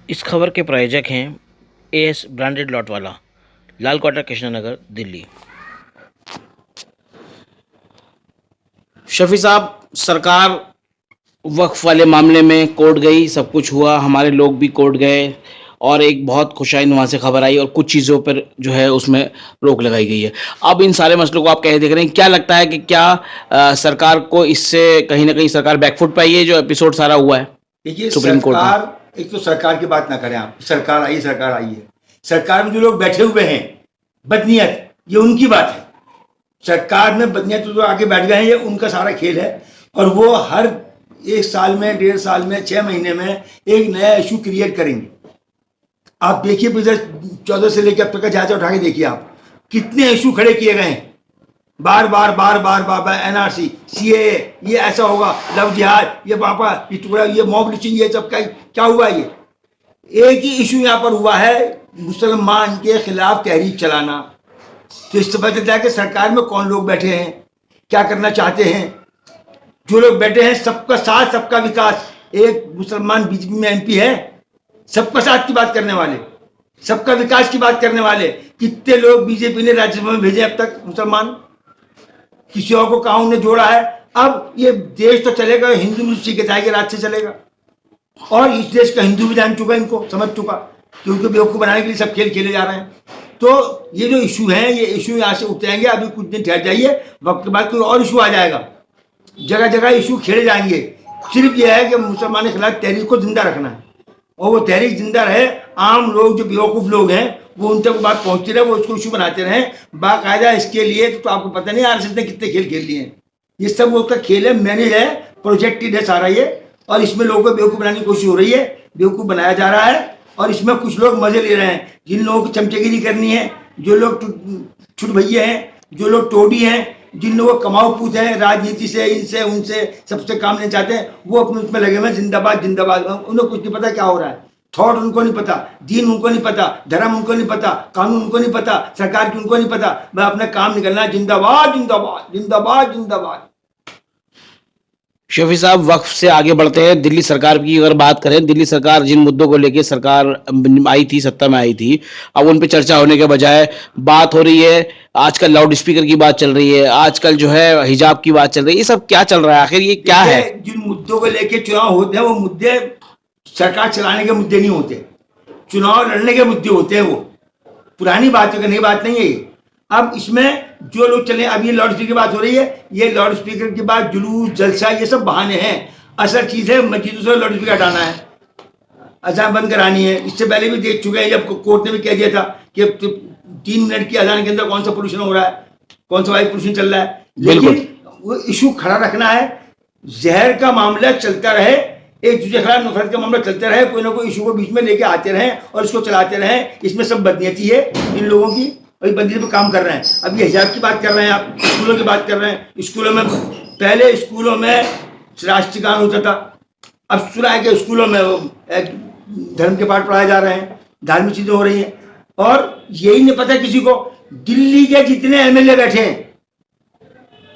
इस खबर के प्रायोजक हैं एएस ब्रांडेड लॉट वाला, लाल क्वार्टर, कृष्णनगर, दिल्ली। शफी साहब, सरकार वक्फ वाले मामले में कोर्ट गई, सब कुछ हुआ, हमारे लोग भी कोर्ट गए और एक बहुत खुशाइन वहाँ से खबर आई और कुछ चीज़ों पर जो है उसमें रोक लगाई गई है। अब इन सारे मसलों को आप कैसे देख रहे हैं? क्या लगता है कि क्या सरकार को इससे कहीं ना कहीं सरकार बैकफुट पे आई है, जो एपिसोड सारा हुआ है देखिए, सुप्रीम कोर्ट में? सरकार, एक तो सरकार की बात ना करें आप, सरकार आई है। सरकार में जो लोग बैठे हुए हैं बदनीयत, ये उनकी बात है। सरकार में बदनीयत जो आगे बैठ गए हैं, ये उनका सारा खेल है। और वो हर एक साल में, 1.5 साल में, 6 महीने में एक नया इशू क्रिएट करेंगे। आप देखिए, 2014 से लेकर अब तक का जायजा उठा के देखिए आप, कितने इशू खड़े किए गए हैं। बार बार एनआरसी, सीएए, ये ऐसा होगा, लव जिहाद, ये पापा, ये टुकड़ा, ये मॉब लिंचिंग, ये सब क्या हुआ? ये एक ही इशू यहाँ पर हुआ है, मुसलमान के खिलाफ तहरीक चलाना। तो इससे पता चलता है कि सरकार में कौन लोग बैठे हैं, क्या करना चाहते हैं। जो लोग बैठे हैं, सबका साथ सबका विकास, एक मुसलमान बीजेपी में एमपी है, सबका साथ की बात करने वाले, सबका विकास की बात करने वाले। कितने लोग बीजेपी ने राज्यसभा में भेजे अब तक मुसलमान? किसी और को कहा उन्हें जोड़ा है? अब ये देश तो चलेगा, हिंदू मुस्लिम के जाएगा, राज से चलेगा। और इस देश का हिंदू भी जान चुका, इनको समझ चुका कि उनको बेवकूफ बनाने के लिए सब खेल खेले जा रहे हैं। तो ये जो इशू है, ये इशू यहाँ से उतरेंगे। अभी कुछ दिन ठहर जाइए, वक्त के बाद कोई और इशू आ जाएगा। जगह जगह इशू खेले जाएंगे। सिर्फ ये है कि मुसलमान के खिलाफ तहरीक को जिंदा रखना है, और वो तहरीक जिंदा रहे। आम लोग जो बेवकूफ लोग हैं, वो उन तक बात पहुंचती रहे, वो उसको इशू बनाते रहे बाकायदा। इसके लिए तो आपको पता नहीं आरएसएस ने कितने खेल खेल लिए हैं। ये सब उसका खेल है, मैनेज है, प्रोजेक्टेड है सारा ये। और इसमें लोगों को बेवकूफ बनाने की कोशिश हो रही है, बेवकूफ बनाया जा रहा है। और इसमें कुछ लोग मजे ले रहे हैं। जिन लोगों को चमचेगिरी करनी है, जो लोग छुट भैया हैं, जो लोग टोडी हैं, जिन लोगों को कमाऊ पूछ हैं राजनीति से, इनसे उनसे सबसे काम लेना चाहते हैं, वो अपने उसमें लगे हुए जिंदाबाद जिंदाबाद। उन्हें कुछ नहीं पता क्या हो रहा है। थॉट उनको नहीं पता, दीन उनको नहीं पता, धर्म उनको नहीं पता, कानून उनको नहीं पता, सरकार की उनको नहीं पता। मैं अपना काम निकलना है, जिंदाबाद जिंदाबाद जिंदाबाद जिंदाबाद। शफी साहब, वक्फ से आगे बढ़ते हैं। दिल्ली सरकार की अगर बात करें, दिल्ली सरकार जिन मुद्दों को लेकर सरकार आई थी, सत्ता में आई थी, अब उन पे चर्चा होने के बजाय बात हो रही है। आजकल लाउड स्पीकर की बात चल रही है, आजकल जो है हिजाब की बात चल रही है। ये सब क्या चल रहा है आखिर? ये क्या है? जिन मुद्दों को लेकर चुनाव होते हैं, वो मुद्दे सरकार चलाने के मुद्दे नहीं होते, चुनाव लड़ने के मुद्दे होते हैं। वो पुरानी बात है, नई बात नहीं है ये। अब इसमें जो लोग चले, अब ये लाउड स्पीकर की बात हो रही है, ये लाउड स्पीकर की बात, जुलूस, जलसा, ये सब बहाने हैं। असल चीज है मस्जिदों से लाउड स्पीकर हटाना है, अजान बंद करानी है। इससे पहले भी देख चुके हैं, जब कोर्ट ने भी कह दिया था कि 3 मिनट की अजान के अंदर कौन सा पोल्यूशन हो रहा है, कौन सा वायु पोल्यूशन चल रहा है। लेकिन वो इशू खड़ा रखना है। जहर का मामला चलता रहे, एक दूसरे खिलाफ नफरत का मामला चलता रहे, कोई ना कोई इशू को बीच में लेके आते रहे और इसको चलाते रहे। इसमें सब बदनीयती है इन लोगों की, और बंदी पे काम कर रहे हैं। अब ये हिजाब की बात कर रहे हैं, आप स्कूलों की बात कर रहे हैं। स्कूलों में पहले स्कूलों में राष्ट्रीय गान होता था, अब सुना है कि स्कूलों में धर्म के पाठ पढ़ाए जा रहे हैं, धार्मिक चीजें हो रही हैं। और यही नहीं पता किसी को, दिल्ली के जितने एमएलए बैठे हैं,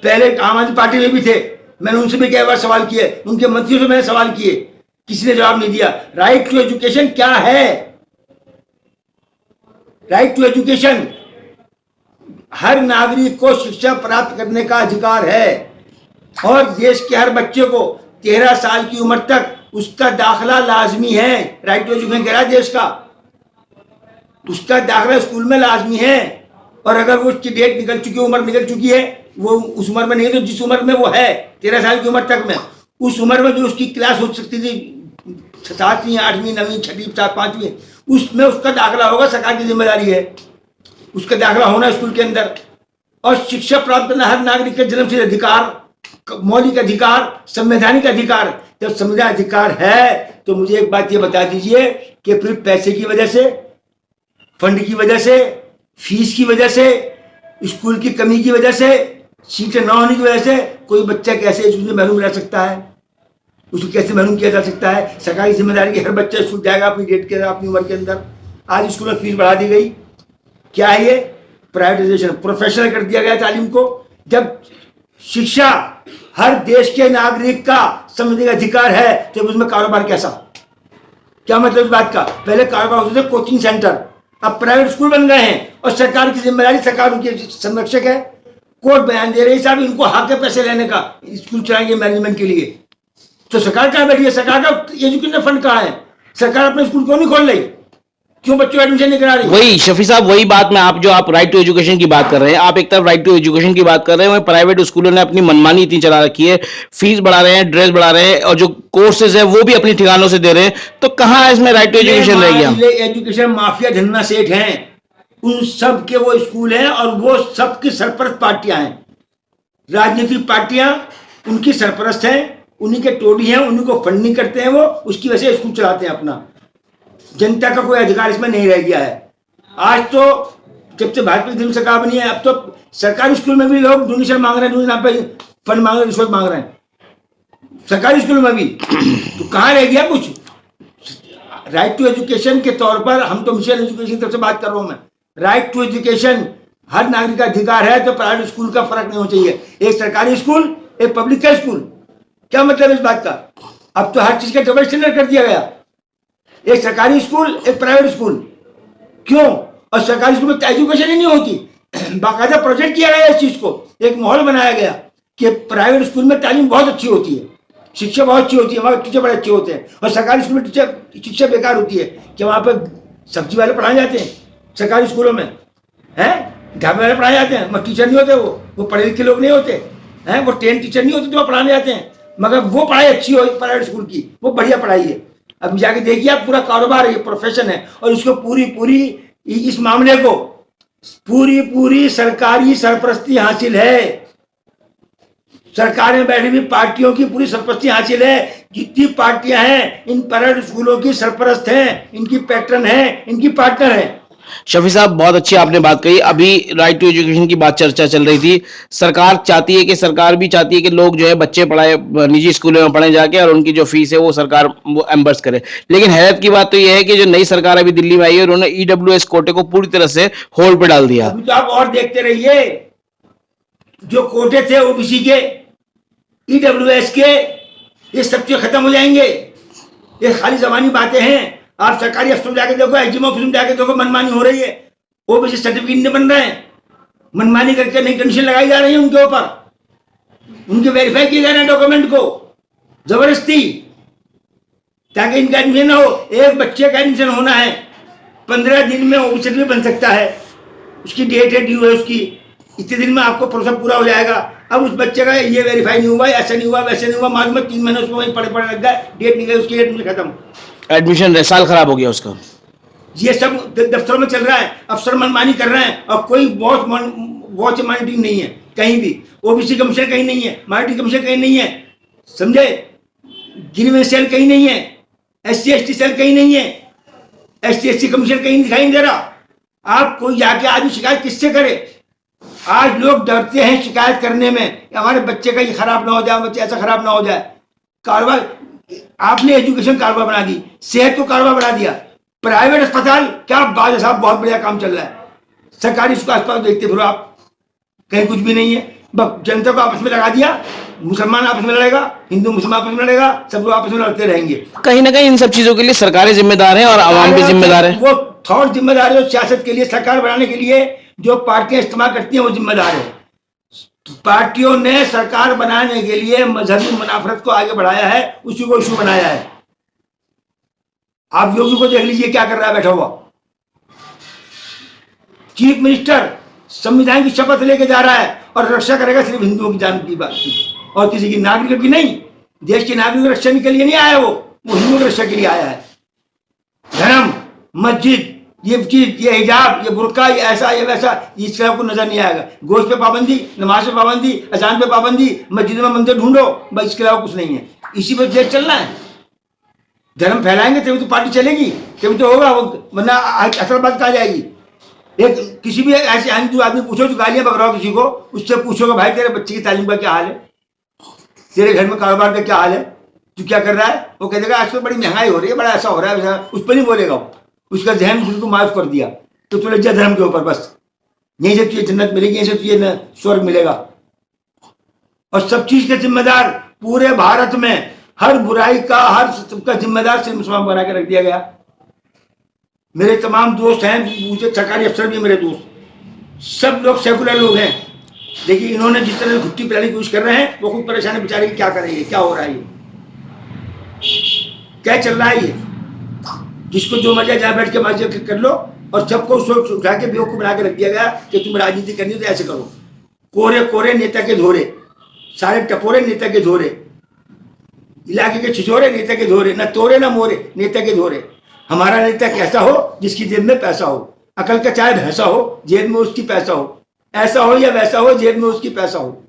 पहले आम आदमी पार्टी में भी थे, मैंने उनसे भी कई बार सवाल किए, उनके मंत्रियों से मैंने सवाल किए, किसी ने जवाब नहीं दिया। राइट टू एजुकेशन क्या है? राइट टू एजुकेशन, हर नागरिक को शिक्षा प्राप्त करने का अधिकार है। और देश के हर बच्चे को 13 साल की उम्र तक उसका दाखिला लाजमी है। राइट टू एजुकेशन कह रहा है देश का, उसका दाखिला स्कूल में लाजमी है। और अगर वो उसकी डेट निकल चुकी है, उम्र निकल चुकी है, वो उस उम्र में नहीं है, तो जिस उम्र में वो है 13 साल की उम्र तक में, उस उम्र में जो उसकी क्लास हो सकती थी 7वीं, 8वीं, 9वीं, 6वीं, 4वीं, 5वीं, उसमें उसका दाखिला होगा। सरकार की जिम्मेदारी है उसका दाखिला होना स्कूल के अंदर। और शिक्षा प्राप्त करना हर नागरिक का जन्म से अधिकार, मौलिक अधिकार, संवैधानिक अधिकार। जब संवैधानिक अधिकार है तो मुझे एक बात ये बता दीजिए कि फिर पैसे की वजह से, फंड की वजह से, फीस की वजह से, स्कूल की कमी की वजह से, सीटें न होने की वजह से कोई बच्चा कैसे स्कूल में महरूम रह सकता है? उसको कैसे महरूम किया जा सकता है? सरकारी जिम्मेदारी की, हर बच्चा स्कूल जाएगा अपनी डेट के, अपनी उम्र के अंदर। आज स्कूल में फीस बढ़ा दी गई। क्या है ये? प्राइवेटाइजेशन, प्रोफेशनल कर दिया गया तालीम को। जब शिक्षा हर देश के नागरिक का संवैधानिक अधिकार है, तो उसमें कारोबार कैसा? क्या मतलब इस बात का? पहले कारोबार होते थे कोचिंग सेंटर, अब प्राइवेट स्कूल बन गए हैं और सरकार की जिम्मेदारी, सरकार उनके संरक्षक है। कोर्ट बयान दे रही है साहब इनको हक है पैसे लेने का स्कूल चलाएंगे मैनेजमेंट के लिए। तो सरकार कहाँ बैठी है? सरकार का एजुकेशन फंड कहाँ है? सरकार अपने स्कूल क्यों नहीं खोल रही? क्यों बच्चों को एडमिशन नहीं करा रही? वही शफी साहब, वही बात में आप राइट टू एजुकेशन की बात कर रहे हैं, आप एक तरफ राइट टू एजुकेशन की बात कर रहे हैं, वहीं प्राइवेट स्कूलों ने अपनी मनमानी इतनी चला रखी है, फीस बढ़ा रहे हैं, ड्रेस बढ़ा रहे हैं, और जो कोर्सेज है वो भी अपनी ठिकानों से दे रहे हैं। तो कहाँ इसमें राइट टू एजुकेशन रह गया? एजुकेशन माफिया धन्ना सेठ हैं, उन सब के वो स्कूल हैं और वो सबकी सरपरस्त पार्टियां हैं। राजनीतिक पार्टियां उनकी सरपरस्त हैं, उन्हीं के टोली हैं, उन्हीं को फंडिंग करते हैं वो, उसकी वजह से स्कूल चलाते हैं अपना। जनता का कोई अधिकार इसमें नहीं रह गया है। आज तो जब से भाजपा की सरकार बनी है, अब तो सरकारी स्कूल में भी लोग डोनेशन मांग रहे हैं, पे फंड मांग रहे हैं, रिश्वत मांग रहे हैं सरकारी स्कूल में भी। तो कहाँ रह गया कुछ? राइट टू एजुकेशन के तौर पर हम तो मिशन एजुकेशन की तरफ से बात कर रहा हूं मैं। राइट टू एजुकेशन हर नागरिक का अधिकार है, तो प्राइवेट स्कूल का फर्क नहीं होना चाहिए। एक सरकारी स्कूल, एक पब्लिक का स्कूल, क्या मतलब इस बात का? अब तो हर चीज का डबल स्टैंडर्ड कर दिया गया, एक सरकारी स्कूल, एक प्राइवेट स्कूल। क्यों? और सरकारी स्कूल में एजुकेशन ही नहीं होती। बाकायदा प्रोजेक्ट किया गया इस चीज को, एक माहौल बनाया गया कि प्राइवेट स्कूल में तालीम बहुत अच्छी होती है, शिक्षा बहुत अच्छी होती है, वहां टीचर बड़े अच्छे होते हैं, और सरकारी स्कूल में टीचर शिक्षा बेकार होती है कि वहां पर सब्जी वाले पढ़ाए जाते हैं सरकारी स्कूलों में, हैं ढाबे वाले पढ़ाए जाते हैं, मगर टीचर नहीं होते, वो पढ़े लिखे लोग नहीं होते हैं, वो ट्रेन टीचर नहीं होते जो पढ़ाने जाते हैं, मगर वो पढ़ाई अच्छी हो प्राइवेट स्कूल की, वो बढ़िया पढ़ाई है। अब जाके देखिए, आप पूरा कारोबार है, प्रोफेशन है, और उसको पूरी इस मामले को पूरी सरकारी सरपरस्ती हासिल है। सरकार में बैठी हुई पार्टियों की पूरी सरपरस्ती हासिल है। जितनी पार्टियां हैं इन प्राइवेट स्कूलों की सरपरस्त हैं, इनकी पैटर्न है, इनकी पार्टनर है। शफी साहब, बहुत अच्छी आपने बात कही। अभी राइट टू एजुकेशन की बात चर्चा चल रही थी। सरकार भी चाहती है कि लोग जो है बच्चे पढ़ाए निजी स्कूलों में पढ़े जाके, और उनकी जो फीस है वो सरकार वो एम्बर्स करे। लेकिन हैरत की बात तो यह है कि जो नई सरकार अभी दिल्ली में आई है, उन्होंने ईडब्ल्यूएस कोटे को पूरी तरह से होल्ड पे डाल दिया। अभी तो आप और देखते रहिए, जो कोटे थे ओबीसी के, ईडब्ल्यूएस के, ये सब चीज खत्म हो जाएंगे। ये खाली जबानी बातें हैं। आप सरकारी अफसर में जाके देखो, एसडीएम ऑफिस में जाके देखो, मनमानी हो रही है, ओबीसी सर्टिफिकेट नहीं बन रहे हैं, मनमानी करके नई कंडीशन लगाई जा रही है उनके ऊपर, उनके वेरीफाई किए जा रहे हैं डॉक्यूमेंट को जबरदस्ती, ताकि इनका एडमिशन हो। एक बच्चे का एडमिशन होना है 15 दिन में ओबीसी सर्टिफिकेट बन सकता है, उसकी डेट है, ड्यू है उसकी, इतने दिन में आपको प्रोसेस पूरा हो जाएगा। अब उस बच्चे का ये वेरीफाई नहीं हुआ, ऐसा नहीं हुआ, वैसे नहीं हुआ, मालूम है 3 महीने उसको वहीं पड़े लग गए, डेट निकले, उसकी एडमिशन खत्म, एडमिशन साल खराब हो गया उसका। ये सब दफ्तरों में चल रहा है, अफसर मनमानी कर रहे हैं, और कोई वॉच मॉनिटरिंग नहीं है कहीं भी। ओबीसी कमीशन कहीं नहीं है, माइनॉरिटी कमीशन कहीं नहीं है, समझे, गिनवे सेल कहीं नहीं है, SC/ST सेल कहीं नहीं है, ST/SC कमीशन कहीं दिखाई नहीं दे रहा। आप कोई जाके आदमी शिकायत किससे करे? आज लोग डरते हैं शिकायत करने में, हमारे बच्चे का ये खराब ना हो जाए, बच्चे ऐसा खराब ना हो जाए। कारोबार आपने एजुकेशन कारोबार बना दी, सेहत को कारोबार बना दिया। प्राइवेट अस्पताल, क्या बात है साहब, बहुत बढ़िया काम चल रहा है। सरकारी अस्पताल देखते फिर आप, कहीं कुछ भी नहीं है, बस जनता को आपस में लगा दिया, मुसलमान आपस में लड़ेगा, हिंदू मुसलमान आपस में लड़ेगा, सब लोग आपस में लड़ते रहेंगे। कहीं ना कहीं इन सब चीजों के लिए सरकारें जिम्मेदार हैं और आवाम भी जिम्मेदार है। वो थॉट जिम्मेदार है, सियासत के लिए, सरकार बनाने के लिए जो पार्टियां इस्तेमाल करती हैं वो जिम्मेदार है। पार्टियों ने सरकार बनाने के लिए मजहबी मुनाफरत को आगे बढ़ाया है, उसी को इशू बनाया है। आप योगी को देख लीजिए क्या कर रहा है बैठा हुआ। चीफ मिनिस्टर संविधान की शपथ लेके जा रहा है और रक्षा करेगा सिर्फ हिंदुओं की जान की बात की, और किसी की नागरिकों की नहीं। देश के नागरिकों की रक्षा के लिए नहीं आया वो हिंदुओं की रक्षा के लिए आया है। धर्म, मस्जिद, ये चीज, ये हिजाब, ये बुर्का, ये ऐसा, ये वैसा, इससे आपको नजर नहीं आएगा। गोश्त पे पाबंदी, नमाज पे पाबंदी, अजान पे पाबंदी, मस्जिद में मंदिर ढूंढो, बस इसके अलावा कुछ नहीं है। इसी पर देश चलना है। धर्म फैलाएंगे तभी तो पार्टी चलेगी, तभी तो होगा, वरना असल बात कहा जाएगी। एक किसी भी ऐसे हिंदू आदमी पूछो जो गालियां बक रहा हो किसी को, उससे पूछोगे भाई तेरे बच्चे की तालीम का क्या हाल है, तेरे घर में कारोबार का क्या हाल है, तू क्या कर रहा है, वो कह देगा आजकल बड़ी महंगाई हो रही है, बड़ा ऐसा हो रहा है वैसा, उस पर नहीं बोलेगा वो। उसका जहन बिल्कुल माफ कर दिया, तो तू लज्जा धर्म के ऊपर, बस यहीं से तुझे जन्नत मिलेगी, यहीं से तुझे स्वर्ग मिलेगा। और सब चीज के जिम्मेदार पूरे भारत में हर बुराई का, हर सबका जिम्मेदार सिर्फ मुसलमान बना के रख दिया गया। मेरे तमाम दोस्त हैं, मुझे सरकारी अफसर भी मेरे दोस्त, सब लोग सेकुलर लोग हैं, लेकिन इन्होंने जिस तरह घुट्टी पिलाने की कोशिश कर रहे हैं वो खुद परेशान है बेचारे की, क्या करेंगे, क्या हो रहा है, ये क्या चल रहा है। ये जिसको जो मर्जी जहाँ बैठ के मर्जी कर लो, और सबको सोच उठा के बेवकूफ बना के रख दिया गया कि तुम राजनीति करनी तो ऐसे करो। कोरे कोरे नेता के धोरे, सारे टपोरे नेता के धोरे, इलाके के छिछोरे नेता के धोरे, ना तोरे ना मोरे नेता के धोरे। हमारा नेता कैसा हो जिसकी जेब में पैसा हो, अकल का चाहे भैंसा हो, जेब में उसकी पैसा हो, ऐसा हो या वैसा हो, जेब में उसकी पैसा हो,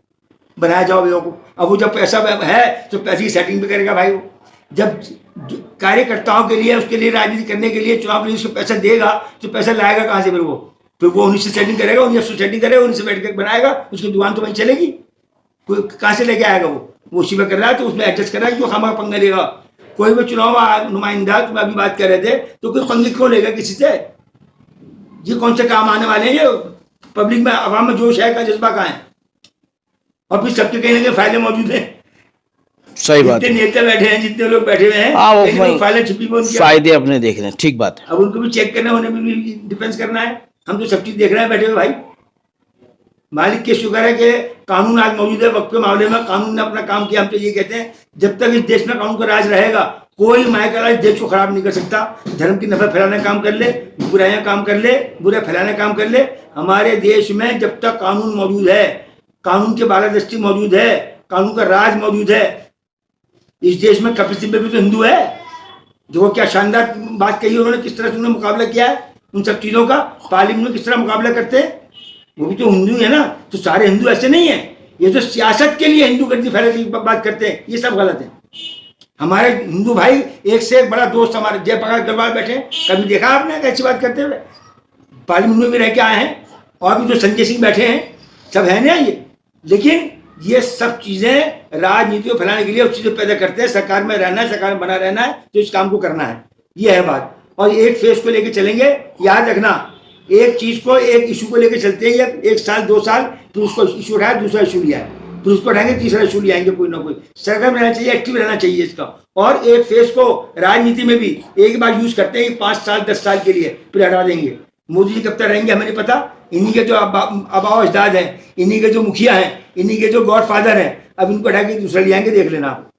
बनाया जाओ बेवकूफ। अब वो जब पैसा है तो पैसे की सेटिंग भी करेगा भाई। वो जब कार्यकर्ताओं के लिए, उसके लिए राजनीति करने के लिए, चुनाव के लिए उसको पैसा देगा तो पैसा लाएगा कहाँ से फिर वो उन्हीं से सेटिंग करेगा, उन्हीं से सेटिंग करेगा, उन्हीं से बैठ कर बनाएगा, उसकी दुकान तो वहीं चलेगी। कोई कहाँ से लेके आएगा? वो उसी में कर रहा है तो उसमें एडजस्ट कर रहा है, क्यों खामा पंगा लेगा? कोई भी चुनाव नुमाइंदा, तुम अभी बात कर रहे थे, तो कोई पंगे क्यों लेगा किसी से? ये कौन से काम आने वाले हैं? ये पब्लिक में, आवाम में जोश है का, जज्बा कहाँ है? और फिर सबके कहीं ना कहीं फायदे मौजूद हैं। सही बात जितने है। नेता बैठे हैं, जितने लोग बैठे हुए हैं, हाँ, वो लेकिन वो फायदे छिपी हुई उनकी, फायदे अपने देख रहे हैं, ठीक बात है। अब उनको भी चेक करना है, उन्हें भी डिफेंस करना है। हम तो सब चीज देख रहे हैं बैठे हुए भाई। मालिक के शुक्र है कि कानून आज मौजूद है। वक्त के मामले में कानून ने अपना काम किया। हम तो ये कहते हैं, जब तक इस देश में कानून का राज रहेगा, कोई मायका इस देश को खराब नहीं कर सकता। धर्म की नफरत फैलाने का काम कर ले, बुराइयां काम कर ले, बुरे फैलाने का काम कर ले, हमारे देश में जब तक कानून मौजूद है, कानून की बालादस्ती मौजूद है, कानून का राज मौजूद है, इस देश में कैपेसिटी में भी तो हिंदू है। जो क्या शानदार बात कही उन्होंने, किस तरह से उन्होंने मुकाबला किया है उन सब चीजों का। पार्लियामेंट में किस तरह मुकाबला करते हैं, वो भी तो हिंदू है ना। तो सारे हिंदू ऐसे नहीं है। ये तो सियासत के लिए हिंदू गर्दी फैलाने की बात करते हैं, ये सब गलत है। हमारे हिंदू भाई एक से एक बड़ा दोस्त हमारे जयप्रकाश अग्रवाल बैठे, कभी देखा आपने कैसी बात करते हुए? पार्लियामेंट में भी रह के आए हैं, और भी जो संजय सिंह बैठे हैं, सब है ना ये। लेकिन ये सब चीजें राजनीति को फैलाने के लिए उस चीजें पैदा करते हैं। सरकार में रहना है, सरकार में बना रहना है, तो इस काम को करना है, ये है बात। और एक फेस को लेके चलेंगे, याद रखना, एक चीज को, एक इशू को लेके चलते हैं, एक साल 2 साल, फिर उसको इशू उठाया, दूसरा इशू लिया है, फिर उसको उठाएंगे, तीसरा इशू ले आएंगे। कोई ना कोई सरकार में रहना चाहिए, एक्टिव रहना चाहिए इसका। और एक फेस को राजनीति में भी एक बार यूज करते हैं 5 साल 10 साल के लिए, फिर हटा देंगे। मोदी जी कब तक रहेंगे हमें नहीं पता। इन्हीं के जो आबाओ अजदाद हैं, इन्हीं के जो मुखिया हैं, इन्हीं के जो गॉड फादर हैं, अब इनको हटा के दूसरा ले आएंगे, देख लेना आप।